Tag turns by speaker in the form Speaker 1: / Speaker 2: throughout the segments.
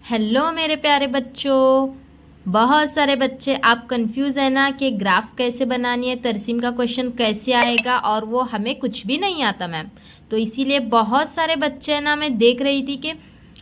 Speaker 1: Hello मेरे प्यारे बच्चों। बहुत सारे बच्चे आप कंफ्यूज है ना कि ग्राफ कैसे बनानी है, तरसीम का क्वेश्चन कैसे आएगा, और वो हमें कुछ भी नहीं आता मैम। तो इसीलिए बहुत सारे बच्चे है ना, मैं देख रही थी कि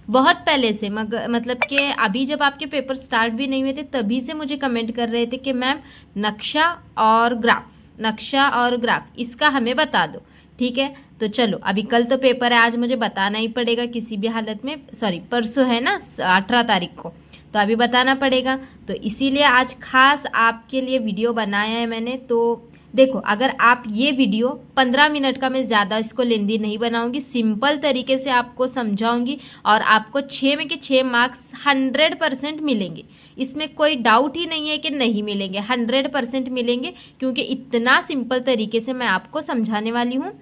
Speaker 1: बहुत पहले से मतलब कि अभी जब आपके पेपर स्टार्ट भी नहीं हुए थे तभी से मुझे कमेंट कर रहे थे कि मैम नक्शा और ग्राफ इसका हमें बता दो। ठीक है, तो चलो अभी कल तो पेपर है, आज मुझे बताना ही पड़ेगा किसी भी हालत में। सॉरी, परसों है ना 18 तारीख को, तो अभी बताना पड़ेगा। तो इसीलिए आज खास आपके लिए वीडियो बनाया है मैंने। तो देखो, अगर आप ये वीडियो 15 मिनट का, मैं ज़्यादा इसको लेंदी नहीं बनाऊंगी, सिंपल तरीके से आपको समझाऊंगी और आपको 6 में के 6 मार्क्स 100% मिलेंगे। इसमें कोई डाउट ही नहीं है कि नहीं मिलेंगे, 100% मिलेंगे, क्योंकि इतना सिंपल तरीके से मैं आपको समझाने वाली हूँ।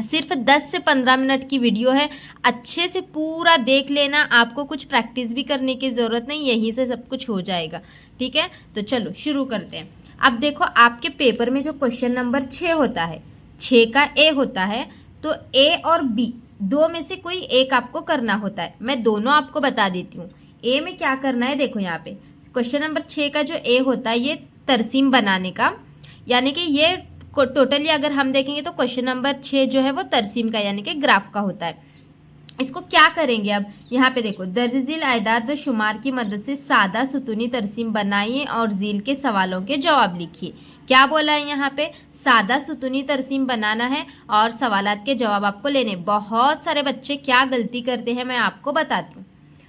Speaker 1: सिर्फ 10 से 15 मिनट की वीडियो है, अच्छे से पूरा देख लेना। आपको कुछ प्रैक्टिस भी करने की ज़रूरत नहीं, यहीं से सब कुछ हो जाएगा। ठीक है, तो चलो शुरू करते हैं। अब देखो, आपके पेपर में जो क्वेश्चन नंबर 6 होता है, 6 का ए होता है, तो ए और बी दो में से कोई एक आपको करना होता है। मैं दोनों आपको बता देती हूँ। ए में क्या करना है, देखो यहाँ पे क्वेश्चन नंबर 6 का जो ए होता है, ये तरसीम बनाने का, यानी कि ये टोटली अगर हम देखेंगे तो क्वेश्चन नंबर 6 जो है वो तरसीम का यानी कि ग्राफ का होता है। इसको क्या करेंगे, अब यहाँ पे देखो, दर्ज आयदाद व शुमार की मदद से सादा सुतूनी तरसीम बनाइए और झील के सवालों के जवाब लिखिए। क्या बोला है यहाँ पे, सादा सुतूनी तरसीम बनाना है और सवालात के जवाब आपको लेने। बहुत सारे बच्चे क्या गलती करते हैं मैं आपको बताती हूँ।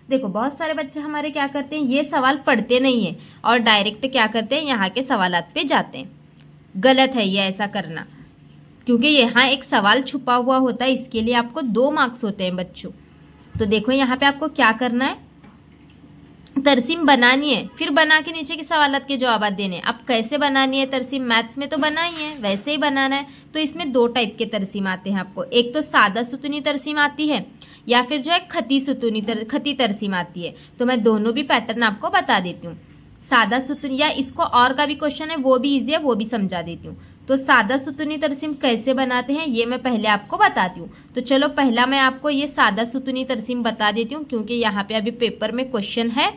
Speaker 1: देखो, बहुत सारे बच्चे हमारे क्या करते हैं, ये सवाल पढ़ते नहीं है और डायरेक्ट क्या करते हैं, यहाँ के सवालात पे जाते हैं। गलत है ये ऐसा करना, क्योंकि यहाँ एक सवाल छुपा हुआ होता है, इसके लिए आपको 2 मार्क्स होते हैं बच्चों। तो देखो यहाँ पे आपको क्या करना है, तरसीम बनानी है, फिर बना के नीचे के सवालात के जवाब देने। अब कैसे बनानी है तरसीम, मैथ्स में तो बनाई है, वैसे ही बनाना है। तो इसमें 2 टाइप के तरसीम आते हैं आपको, एक तो सादा सुतूनी तरसीम आती है, या फिर जो है खती तरसीम आती है। तो मैं दोनों भी पैटर्न आपको बता देती हूँ। सादा सुतूनी, या इसको और का भी क्वेश्चन है वो भी ईजी है, वो भी समझा देती हूँ। तो सादा सुतूनी तरसीम कैसे बनाते हैं ये मैं पहले आपको बताती हूँ। तो चलो पहला मैं आपको ये सादा सुतूनी तरसीम बता देती हूँ, क्योंकि यहाँ पे अभी पेपर में क्वेश्चन है।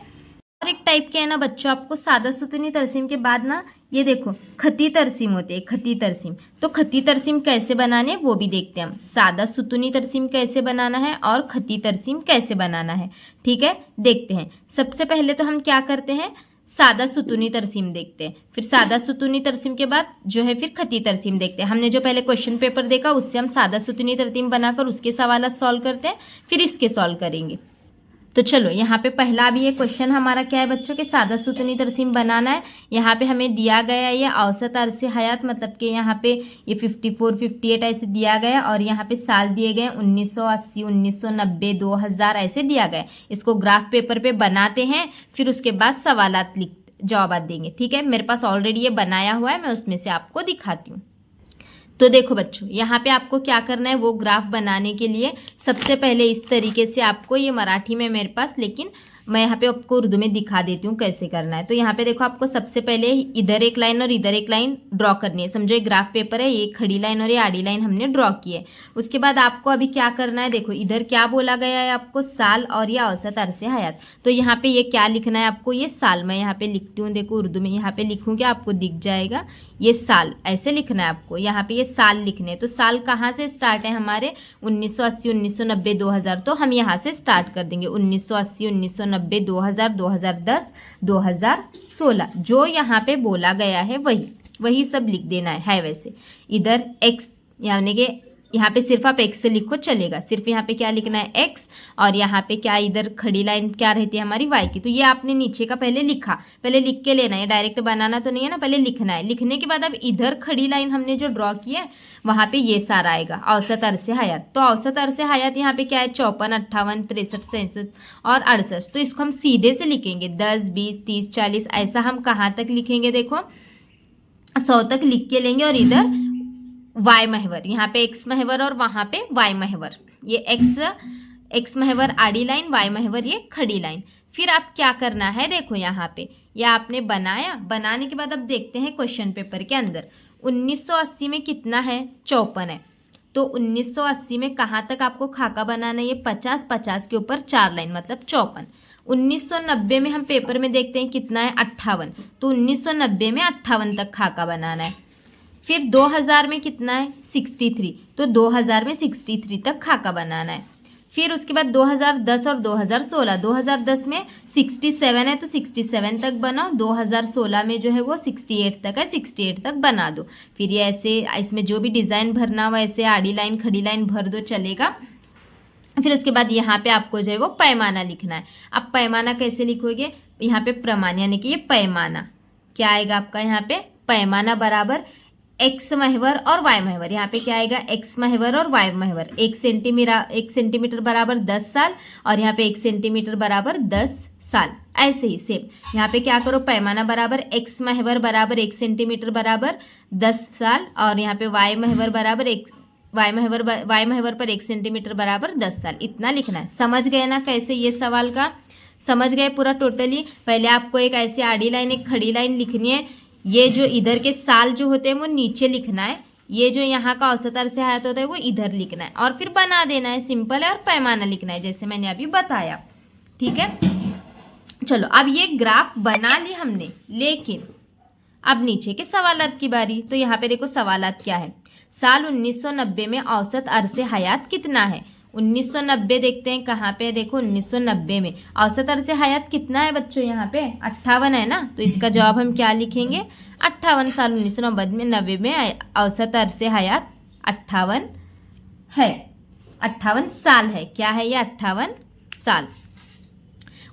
Speaker 1: और एक टाइप के है ना बच्चों, आपको सादा सुतूनी तरसीम के बाद ना ये देखो खती तरसीम होती है, खती तरसीम। तो खती तरसीम कैसे बनाने वो भी देखते हैं हम। सादा सुतूनी तरसीम कैसे बनाना है और खती तरसीम कैसे बनाना है, ठीक है, देखते हैं। सबसे पहले तो हम क्या करते हैं, सादा सुतूनी तरसीम देखते हैं, फिर सादा सुतूनी तरसीम के बाद जो है फिर खती तरसीम देखते हैं। हमने जो पहले क्वेश्चन पेपर देखा उससे हम सादा सुतूनी तरसीम बनाकर उसके सवाल सॉल्व करते हैं, फिर इसके सॉल्व करेंगे। तो चलो यहाँ पे पहला भी ये क्वेश्चन हमारा क्या है बच्चों के, सादा सुतूनी तरसीम बनाना है। यहाँ पे हमें दिया गया है ये औसत अरसे हयात, मतलब कि यहाँ पे ये 54, 58 ऐसे दिया गया, और यहाँ पे साल दिए गए 1980, 1990, 2000 ऐसे दिया गया। इसको ग्राफ पेपर पे बनाते हैं, फिर उसके बाद सवालात लिख जवाब देंगे। ठीक है, मेरे पास ऑलरेडी ये बनाया हुआ है, मैं उसमें से आपको दिखाती हूँ। तो देखो बच्चों, यहाँ पे आपको क्या करना है, वो ग्राफ बनाने के लिए सबसे पहले इस तरीके से आपको, ये मराठी में मेरे पास, लेकिन मैं यहाँ पे आपको उर्दू में दिखा देती हूँ कैसे करना है। तो यहाँ पे देखो, आपको सबसे पहले इधर एक लाइन और इधर एक लाइन ड्रॉ करनी है। समझो एक ग्राफ पेपर है, ये खड़ी लाइन और ये आड़ी लाइन हमने ड्रॉ की है। उसके बाद आपको अभी क्या करना है, देखो इधर क्या बोला गया है आपको, साल और ये औसत अरसे हयात। तो यहाँ पे ये क्या लिखना है आपको, ये साल। मैं यहाँ पे लिखती हूँ, देखो उर्दू में यहाँ पे लिखूँगी, आपको दिख जाएगा ये साल, ऐसे लिखना है आपको। यहाँ पे ये साल लिखने हैं। तो साल कहाँ से स्टार्ट है हमारे, 1980, 1990, 2000। तो हम यहाँ से स्टार्ट कर देंगे 1980, 1990, 2000, 2010, 2016। जो यहाँ पे बोला गया है वही सब लिख देना है वैसे। इधर x, यानी कि यहाँ पे सिर्फ आप x से लिखो चलेगा, सिर्फ यहाँ पे क्या लिखना है x, और यहाँ पे क्या, इधर खड़ी लाइन क्या रहती है हमारी y की। तो ये आपने नीचे का पहले लिखा, पहले लिख के लेना है, डायरेक्ट बनाना तो नहीं है ना, पहले लिखना है। लिखने के बाद अब इधर खड़ी लाइन हमने जो ड्रॉ की है वहाँ पे ये सारा आएगा, औसत अरसे हयात। तो औसत अरसे हयात यहाँ पे क्या है, 54, 58, 63, 67 और 68। तो इसको हम सीधे से लिखेंगे 10, 20, 30, 40, ऐसा हम कहाँ तक लिखेंगे, देखो 100 तक लिख के लेंगे। और इधर वाई महवर, यहाँ पे एक्स महवर और वहाँ पे वाई महवर, ये एक्स महवर आड़ी लाइन, वाई महवर ये खड़ी लाइन। फिर आप क्या करना है, देखो यहाँ पे ये आपने बनाया, बनाने के बाद अब देखते हैं क्वेश्चन पेपर के अंदर 1980 में कितना है, 54 है। तो 1980 में कहाँ तक आपको खाका बनाना है, ये 50, 50 के ऊपर 4 लाइन मतलब 54। 1990 में हम पेपर में देखते हैं कितना है 58, तो 1990 में 58 तक खाका बनाना है। फिर 2000 में कितना है 63, तो 2000 में 63 तक खाका बनाना है। फिर उसके बाद 2010 और 2016, 2010 में 67 है तो 67 तक बनाओ, 2016 में जो है वो 68 तक है, 68 तक बना दो। फिर ये ऐसे इसमें जो भी डिज़ाइन भरना हो ऐसे आड़ी लाइन खड़ी लाइन भर दो, चलेगा। फिर उसके बाद यहाँ पे आपको जो है वो पैमाना लिखना है। अब पैमाना कैसे लिखोगे, यहाँ पे प्रमाण यानी कि ये पैमाना क्या आएगा आपका, यहाँ पे पैमाना बराबर एक्स महवर और वाई महवर। यहाँ पे क्या आएगा एक्स महवर और वाई महवर। 1 सेंटीमीटर बराबर 10 साल और यहाँ पे 1 सेंटीमीटर बराबर 10 साल। ऐसे ही सेम यहाँ पे क्या करो, पैमाना बराबर एक्स महवर बराबर 1 सेंटीमीटर बराबर 10 साल और यहाँ पे वाई महवर बराबर वाई महवर पर 1 सेंटीमीटर बराबर 10 साल। इतना लिखना है। समझ गए ना कैसे ये सवाल का, समझ गए पूरा टोटली। पहले आपको एक ऐसी आड़ी लाइन एक खड़ी लाइन लिखनी है। ये जो इधर के साल जो होते हैं वो नीचे लिखना है, ये जो यहाँ का औसत अर्से हयात होता है वो इधर लिखना है और फिर बना देना है। सिंपल है। और पैमाना लिखना है जैसे मैंने अभी बताया। ठीक है, चलो अब ये ग्राफ बना ली हमने, लेकिन अब नीचे के सवालात की बारी। तो यहाँ पे देखो सवालात क्या है। साल 1990 में औसत अरसे हयात कितना है। 1990 देखते हैं कहाँ पे, देखो 1990 में औसत अरसे हयात कितना है बच्चों, यहाँ पे 58 है ना। तो इसका जवाब हम क्या लिखेंगे, 58 साल 1990 में औसत अरसे हयात 58 है, 58 साल है। क्या है ये 58 साल।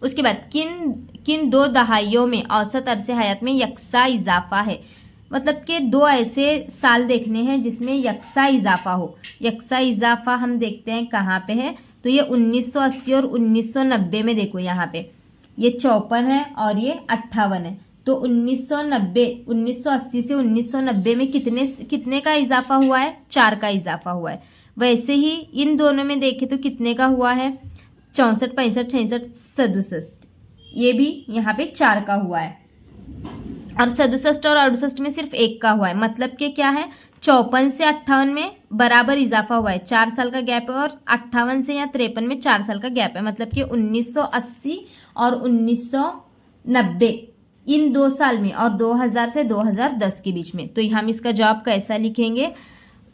Speaker 1: उसके बाद किन 2 दहाइयों में औसत अरसे हयात में यकसा इजाफा है। मतलब कि 2 ऐसे साल देखने हैं जिसमें यकसा इजाफा हो। यकसा इजाफा हम देखते हैं कहाँ पे है, तो ये 1980 और 1990 में देखो यहाँ पे ये 54 है और ये 58 है। तो 1980 से 1990 में कितने का इजाफा हुआ है, 4 का इजाफा हुआ है। वैसे ही इन दोनों में देखे तो कितने का हुआ है, 64, 65, 66, 67, ये भी यहाँ पे 4 का हुआ है। और 67 और 68 में सिर्फ 1 का हुआ है। मतलब कि क्या है, 54 से 58 में बराबर इजाफा हुआ है, 4 साल का गैप है। और 58 से या 53 में 4 साल का गैप है। मतलब कि 1980 और 1990 इन 2 साल में और 2000 से 2010 के बीच में। तो हम इसका जवाब कैसा लिखेंगे,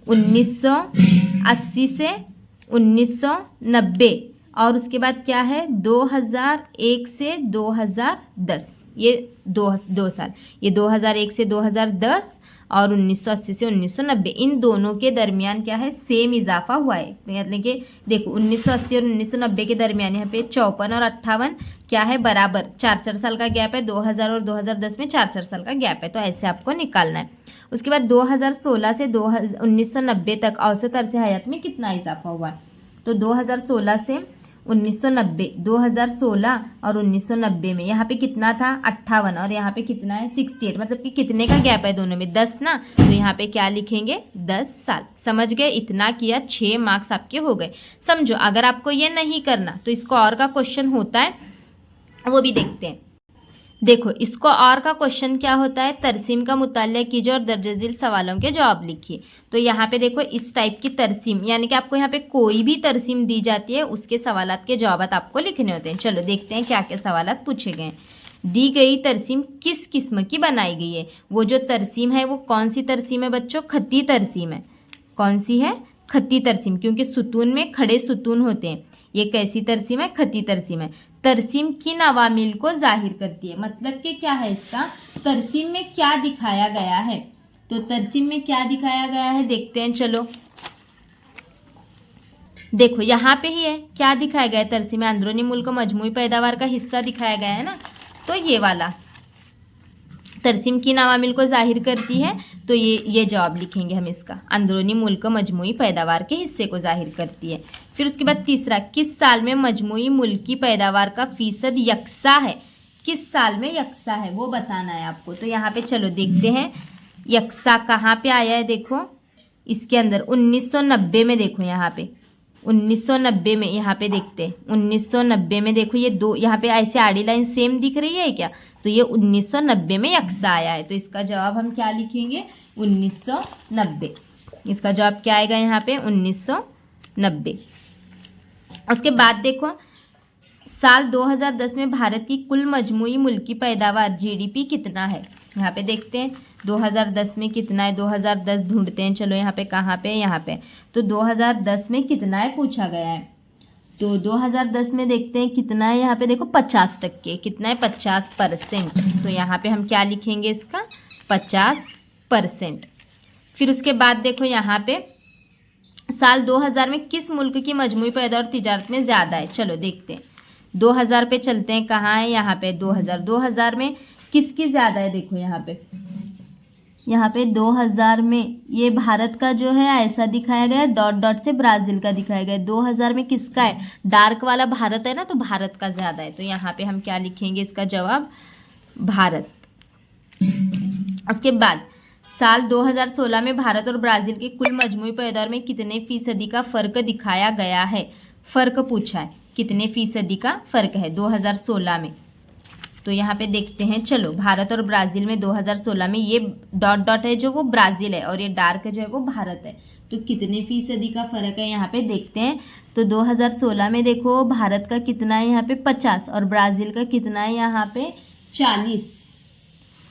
Speaker 1: 1980 से 1990 और उसके बाद क्या है 2001 से 2010, ये दो साल, ये 2001 से 2010 और 1980 से 1990 इन दोनों के दरमियान क्या है, सेम इजाफा हुआ है। मतलब कि देखो 1980 और 1990 के दरमियान यहाँ पे 54 और 58 क्या है, बराबर 4-4 साल का गैप है। 2000 और 2010 में 4-4 साल का गैप है। तो ऐसे आपको निकालना है। उसके बाद 2016 से 1990 तक औसत अरसे हयात में कितना इजाफा हुआ है। तो 2016 से 1990, 2016 और 1990 में यहाँ पे कितना था 58 और यहाँ पे कितना है 68। मतलब कि कितने का गैप है दोनों में, 10 ना। तो यहाँ पे क्या लिखेंगे, 10 साल। समझ गए, इतना किया, 6 मार्क्स आपके हो गए। समझो, अगर आपको ये नहीं करना तो इसको और का क्वेश्चन होता है, वो भी देखते हैं। देखो इसको और का क्वेश्चन क्या होता है, तरसीम का मुतालिया कीजिए और दर्ज झील सवालों के जवाब लिखिए। तो यहाँ पे देखो इस टाइप की तरसीम, यानी कि आपको यहाँ पे कोई भी तरसीम दी जाती है उसके सवालात के जवाब आपको लिखने होते हैं। चलो देखते हैं क्या क्या सवालात पूछे गए हैं। दी गई तरसीम किस किस्म की बनाई गई है। वो जो तरसीम है वो कौन सी तरसीम है बच्चों, खत्ती तरसीम है। कौन सी है, खत्ती तरसीम, क्योंकि सुतून में खड़े सुतून होते हैं। ये कैसी तरसीम है, खत्ती तरसीम है। तरसीम किन अवामिल को जाहिर करती है। मतलब कि क्या है इसका, तरसीम में क्या दिखाया गया है। तो तरसीम में क्या दिखाया गया है देखते हैं। चलो देखो यहाँ पे ही है, क्या दिखाया गया है तरसीम में, अंदरूनी मुल्क मजमूई पैदावार का हिस्सा दिखाया गया है ना। तो ये वाला तरसीम किन अवामिल को जाहिर करती है, तो ये जवाब लिखेंगे हम इसका, अंदरूनी मुल्क मजमूई पैदावार के हिस्से को जाहिर करती है। फिर उसके बाद तीसरा, किस साल में मजमूई मुल्की पैदावार का फीसद यकसा है। किस साल में यकसा है वो बताना है आपको। तो यहाँ पे चलो देखते हैं यकसा कहाँ पे आया है। देखो इसके अंदर 1990 में, देखो यहाँ पे 1990 में, यहाँ पे देखते हैं 1990 में। देखो ये दो यहाँ पे ऐसे आड़ी लाइन सेम दिख रही है क्या, तो ये 1990 में यकसा आया है। तो इसका जवाब हम क्या लिखेंगे, 1990। इसका जवाब क्या आएगा यहाँ पे, 1990। उसके बाद देखो साल 2010 में भारत की कुल मजमूई मुल्की पैदावार जीडीपी कितना है। यहाँ पे देखते हैं 2010 में कितना है, 2010 ढूंढते हैं। चलो यहाँ पे कहाँ पे, यहाँ पे। तो 2010 में कितना है पूछा गया है, तो 2010 में देखते हैं कितना है। यहाँ पे देखो 50%, कितना है 50%। तो यहाँ पे हम क्या लिखेंगे इसका 50%। फिर उसके बाद देखो यहाँ पे साल 2000 में किस मुल्क की मजमूई पैदावार तिजारत में ज़्यादा है। चलो देखते हैं 2000 पे चलते हैं, कहाँ है यहाँ पे 2000 में किसकी ज़्यादा है। देखो यहाँ पे 2000 में ये भारत का जो है ऐसा दिखाया गया, डॉट डॉट से ब्राज़ील का दिखाया गया। 2000 में किसका है, डार्क वाला भारत है ना, तो भारत का ज़्यादा है। तो यहाँ पे हम क्या लिखेंगे इसका जवाब भारत। उसके बाद साल 2016 में भारत और ब्राज़ील के कुल मजमूई पैदावार में कितने फीसदी का फ़र्क दिखाया गया है। फ़र्क पूछा है, कितने फीसदी का फ़र्क है 2016 में। तो यहाँ पे देखते हैं, चलो भारत और ब्राज़ील में 2016 में ये डॉट डॉट है जो वो ब्राज़ील है और ये डार्क जो है वो भारत है। तो कितने फीसदी का फ़र्क है यहाँ पे देखते हैं। तो 2016 में देखो भारत का कितना है यहाँ पे 50 और ब्राज़ील का कितना है यहाँ पे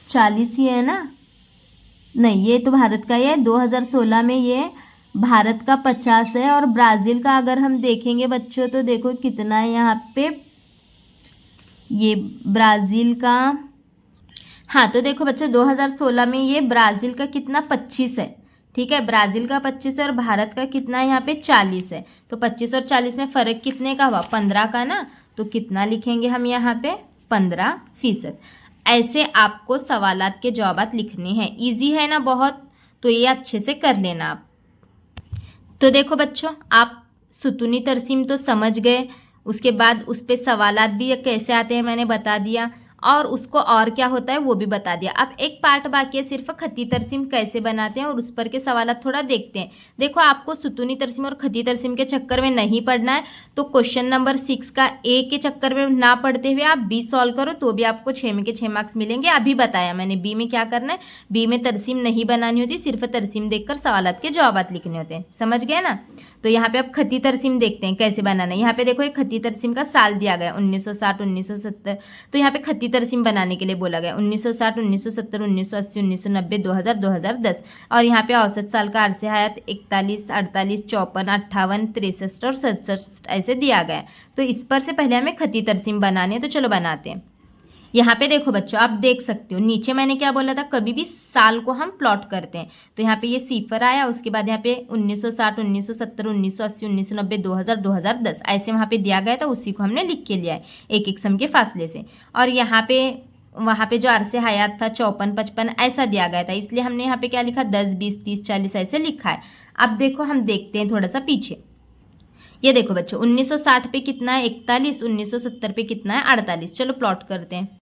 Speaker 1: 40 ही है ना, नहीं ये तो भारत का ही है। 2016 में ये भारत का 50 है और ब्राज़ील का अगर हम देखेंगे बच्चों तो देखो कितना है यहाँ पे, ये ब्राज़ील का, हाँ तो देखो बच्चों 2016 में ये ब्राज़ील का कितना 25 है, ठीक है, ब्राज़ील का 25 है और भारत का कितना है यहाँ पे 40 है। तो 25 और 40 में फ़र्क कितने का हुआ 15 का ना, तो कितना लिखेंगे हम यहाँ पे 15%। ऐसे आपको सवालात के जवाबात लिखने हैं, इजी है ना बहुत, तो ये अच्छे से कर लेना आप। तो देखो बच्चों आप सुतूनी तरसीम तो समझ गए, उसके बाद उस पे सवालात भी कैसे आते हैं मैंने बता दिया, और उसको और क्या होता है वो भी बता दिया। अब एक पार्ट बाकी है सिर्फ खती तरसीम कैसे बनाते हैं और उस पर के सवालात थोड़ा देखते हैं। देखो आपको सुतूनी तरसीम और खती तरसीम के चक्कर में नहीं पढ़ना है, तो क्वेश्चन नंबर 6 का ए के चक्कर में ना पढ़ते हुए आप बी सॉल्व करो तो भी आपको 6 में के 6 मार्क्स मिलेंगे। अभी बताया मैंने बी में क्या करना है, बी में तरसीम नहीं बनानी होती, सिर्फ तरसीम देखकर सवालात के जवाबात लिखने होते हैं, समझ गए ना। तो यहाँ पे आप खती तरसीम देखते हैं कैसे बनाना है। यहाँ पे देखो एक खती तरसीम का साल दिया गया 1960 1970, तो यहाँ पे खती तरसीम बनाने के लिए बोला गया 1960 1970 1980 1990 2000 2010, और यहाँ पे औसत साल का अरसे हयात 41 48 54 58 63 और 67 ऐसे दिया गया है। तो इस पर से पहले हमें खती तरसीम बनानी है, तो चलो बनाते हैं। यहाँ पे देखो बच्चों आप देख सकते हो नीचे मैंने क्या बोला था, कभी भी साल को हम प्लॉट करते हैं। तो यहाँ पे ये सिफर आया, उसके बाद यहाँ पे 1960 1970 1980 1990 2000 2010 ऐसे वहाँ पे दिया गया था, उसी को हमने लिख के लिया है एक एक सम के फासले से। और यहाँ पे वहाँ पे जो अरसे हयात था 54 55 ऐसा दिया गया था, इसलिए हमने यहाँ पे क्या लिखा 10 20 30 40 ऐसे लिखा है। अब देखो हम देखते हैं थोड़ा सा पीछे, ये देखो बच्चों 1960 पे कितना है 41, 1970 पे कितना है 48। चलो प्लॉट करते हैं।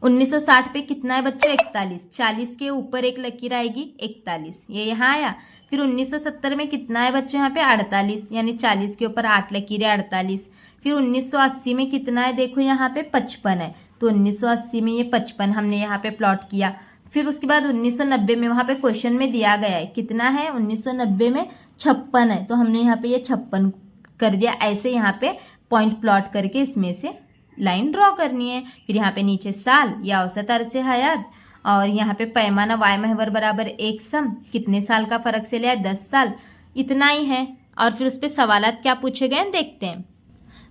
Speaker 1: 1960 पे कितना है बच्चों 41, 40 के ऊपर एक लकीर आएगी 41, ये यहाँ आया। फिर 1970 में कितना है बच्चों यहाँ पे 48, यानी 40 के ऊपर 8 लकीरें 48। फिर 1980 में कितना है देखो यहाँ पे 55 है, तो 1980 में ये 55 हमने यहाँ पे प्लॉट किया। फिर उसके बाद 1990 में वहाँ पे क्वेश्चन में दिया गया है कितना है 1990 में 56 है, तो हमने यहाँ पे ये 56 कर दिया। ऐसे यहाँ पे पॉइंट प्लॉट करके इसमें से लाइन ड्रॉ करनी है। फिर यहाँ पे नीचे साल या औसत अरसे हयात, और यहाँ पे पैमाना वाय महवर बराबर एक सम, कितने साल का फर्क से लिया 10 साल, इतना ही है। और फिर उस पर सवालात क्या पूछे गए देखते हैं।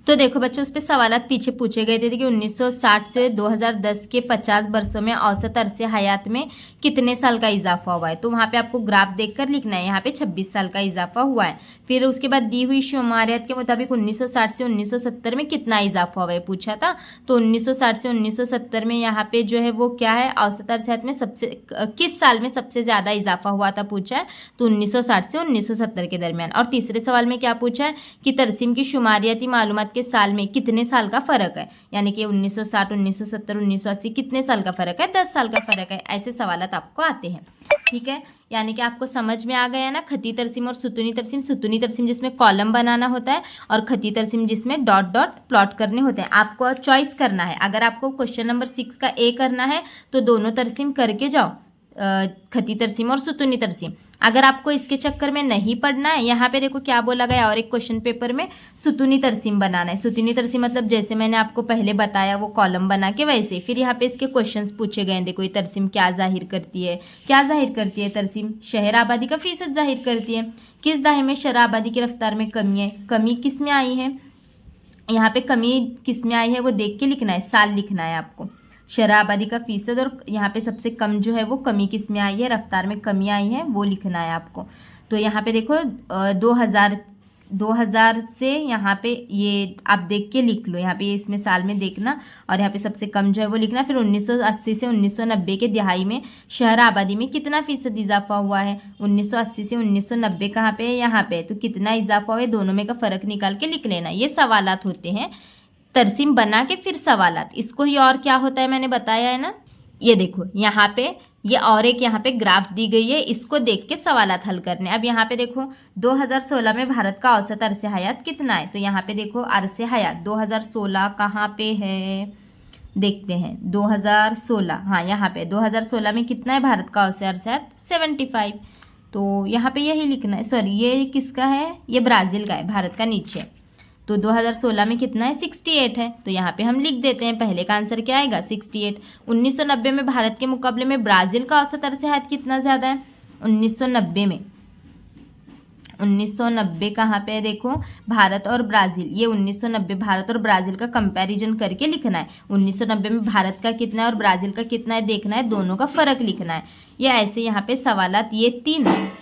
Speaker 1: तो देखो बच्चों उस पर सवालात पीछे पूछे गए थे कि 1960 से 2010 के 50 वर्षों में औसत अरसे हयात में कितने साल का इजाफा हुआ है। तो वहाँ पे आपको ग्राफ देखकर लिखना है, यहाँ पे 26 साल का इजाफा हुआ है। फिर उसके बाद दी हुई शुमारियत के मुताबिक 1960 से 1970 में कितना इजाफा हुआ है पूछा था। तो 1960 से 1970 में यहाँ पे जो है वो क्या है, औसत अरसे हयात में सबसे किस साल में सबसे ज़्यादा इजाफा हुआ था पूछा है, तो 1960 से 1970 के दरमियान। और तीसरे सवाल में क्या पूछा है कि तरसीम की शुमारियाती मालूमात के साल में कितने साल का फर्क है, यानी कि 1960 1970 1980 कितने साल का फर्क है, 10 साल का फर्क है। ऐसे सवालात आपको आते हैं, ठीक है। यानी कि आपको समझ में आ गया ना खती तरसीम और सुतूनी तरसीम। सुतूनी तरसीम जिसमें कॉलम बनाना होता है और खती तरसीम जिसमें डॉट डॉट प्लॉट करने होते हैं। आपको और चॉइस करना है, अगर आपको क्वेश्चन नंबर 6 का ए करना है तो दोनों तरसीम करके जाओ, खती तरसीम और सुतूनी तरसीम। अगर आपको इसके चक्कर में नहीं पढ़ना है, यहाँ पे देखो क्या बोला गया और एक क्वेश्चन पेपर में सुतूनी तरसीम बनाना है। सुतूनी तरसीम मतलब जैसे मैंने आपको पहले बताया वो कॉलम बना के वैसे। फिर यहाँ पे इसके क्वेश्चंस पूछे गए। देखो ये तरसीम क्या जाहिर करती है, क्या जाहिर करती है तरसीम? शहर आबादी का फीसद जाहिर करती है। किस दहाई में शहर आबादी की रफ्तार में कमी है? कमी किस में आई है? यहाँ पे कमी किस में आई है वो देख के लिखना है, साल लिखना है आपको। शहर आबादी का फीसद और यहाँ पे सबसे कम जो है वो कमी किस में आई है, रफ्तार में कमी आई है, वो लिखना है आपको। तो यहाँ पे देखो 2000 से यहाँ पे ये आप देख के लिख लो, यहाँ पे ये इसमें साल में देखना और यहाँ पे सबसे कम जो है वो लिखना। फिर 1980 से 1990 के दिहाई में शहर आबादी में कितना फीसद इजाफा हुआ है? 1980 से 1990 कहाँ पे है? यहाँ पे। तो कितना इजाफा हुआ है, दोनों में का फ़र्क निकाल के लिख लेना। ये सवालात होते हैं, तरसीम बना के फिर सवालात। इसको ही और क्या होता है मैंने बताया है ना। ये देखो यहाँ पे ये और एक यहाँ पे ग्राफ दी गई है, इसको देख के सवालात हल करने। अब यहाँ पे देखो 2016 में भारत का औसत अरसे हयात कितना है? तो यहाँ पे देखो अरसे हयात 2016 कहाँ पे है, देखते हैं। 2016, हाँ यहाँ पे 2016 में कितना है भारत का औसत अरसे हयात? 75। तो यहाँ पे यही लिखना है। सॉरी ये किसका है? ये ब्राज़ील का है, भारत का नीचे। तो 2016 में कितना है? 68 है। तो यहाँ पे हम लिख देते हैं, पहले का आंसर क्या आएगा? 68। 1990 में भारत के मुकाबले में ब्राज़ील का औसत अरसे हयात कितना ज़्यादा है? 1990 में, 1990 कहाँ पे है? देखो भारत और ब्राज़ील, ये 1990 भारत और ब्राज़ील का कंपैरिजन करके लिखना है। 1990 में भारत का कितना है और ब्राज़ील का कितना है देखना है, दोनों का फ़र्क लिखना है। ये ऐसे यहाँ पे सवालात ये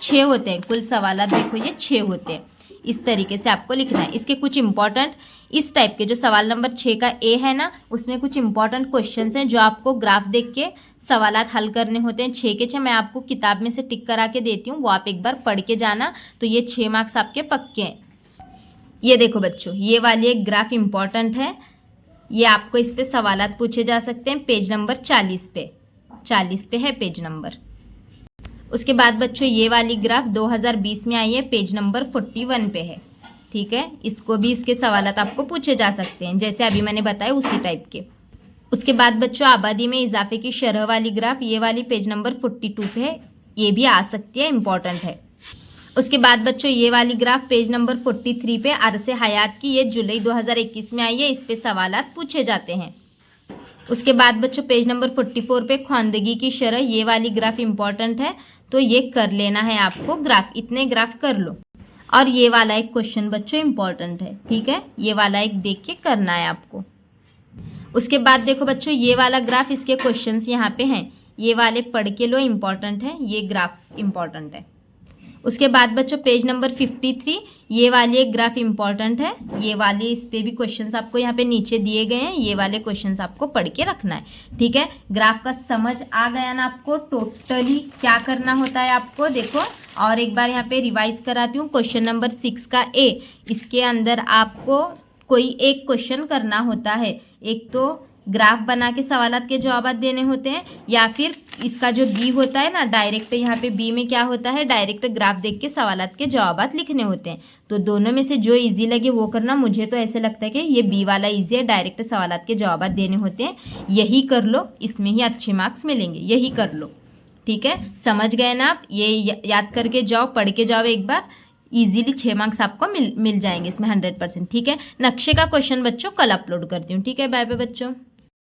Speaker 1: 6 होते हैं, कुल सवालात देखो ये 6 होते हैं। इस तरीके से आपको लिखना है। इसके कुछ इंपॉर्टेंट इस टाइप के जो सवाल नंबर 6 का ए है ना, उसमें कुछ इंपॉर्टेंट क्वेश्चंस हैं जो आपको ग्राफ देख के सवालात हल करने होते हैं। 6 के 6 मैं आपको किताब में से टिक करा के देती हूँ, वो आप एक बार पढ़ के जाना, तो ये 6 मार्क्स आपके पक्के हैं। ये देखो बच्चों, ये वाली एक ग्राफ इंपॉर्टेंट है, ये आपको इस पे सवालात पूछे जा सकते हैं। पेज नंबर 40 पे है पेज नंबर। उसके बाद बच्चों ये वाली ग्राफ 2020 में आई है, पेज नंबर 41 पे है। ठीक है, इसको भी इसके सवालात आपको पूछे जा सकते हैं, जैसे अभी मैंने बताया उसी टाइप के। उसके बाद बच्चों आबादी में इजाफे की शरह वाली ग्राफ, ये वाली पेज नंबर 42 पे है, ये भी आ सकती है, इंपॉर्टेंट है। उसके बाद बच्चों ये वाली ग्राफ पेज नंबर 43 पे अरसे हयात की, ये जुलाई 2021 में आई है, इस पे सवालात पूछे जाते हैं। उसके बाद बच्चों पेज नंबर 44 पे ख्वानदगी की शरह, ये वाली ग्राफ इंपॉर्टेंट है, तो ये कर लेना है आपको ग्राफ, इतने ग्राफ कर लो। और ये वाला एक क्वेश्चन बच्चों इंपॉर्टेंट है, ठीक है, ये वाला एक देख के करना है आपको। उसके बाद देखो बच्चों ये वाला ग्राफ, इसके क्वेश्चंस यहाँ पे हैं, ये वाले पढ़ के लो, इंपॉर्टेंट है, ये ग्राफ इंपॉर्टेंट है। उसके बाद बच्चों पेज नंबर 53, ये वाली एक ग्राफ इंपॉर्टेंट है, ये वाले इस पे भी क्वेश्चंस आपको यहाँ पे नीचे दिए गए हैं, ये वाले क्वेश्चंस आपको पढ़ के रखना है। ठीक है, ग्राफ का समझ आ गया ना आपको? टोटली क्या करना होता है आपको, देखो और एक बार यहाँ पे रिवाइज कराती हूँ। क्वेश्चन नंबर 6 का ए, इसके अंदर आपको कोई एक क्वेश्चन करना होता है, एक तो ग्राफ बना के सवालात के जवाब देने होते हैं, या फिर इसका जो बी होता है ना डायरेक्ट, यहाँ पे बी में क्या होता है, डायरेक्ट ग्राफ देख के सवालात के जवाब लिखने होते हैं। तो दोनों में से जो इजी लगे वो करना। मुझे तो ऐसे लगता है कि ये बी वाला इजी है, डायरेक्ट सवालात के जवाब देने होते हैं, यही कर लो, इसमें ही अच्छे मार्क्स मिलेंगे, यही कर लो। ठीक है, समझ गए ना आप? ये याद करके जाओ, पढ़ के जाओ एक बार, इजीली 6 मार्क्स आपको मिल जाएंगे इसमें 100%। ठीक है, नक्शे का क्वेश्चन बच्चों कल अपलोड करती हूँ। ठीक है, बाय बाय बच्चों।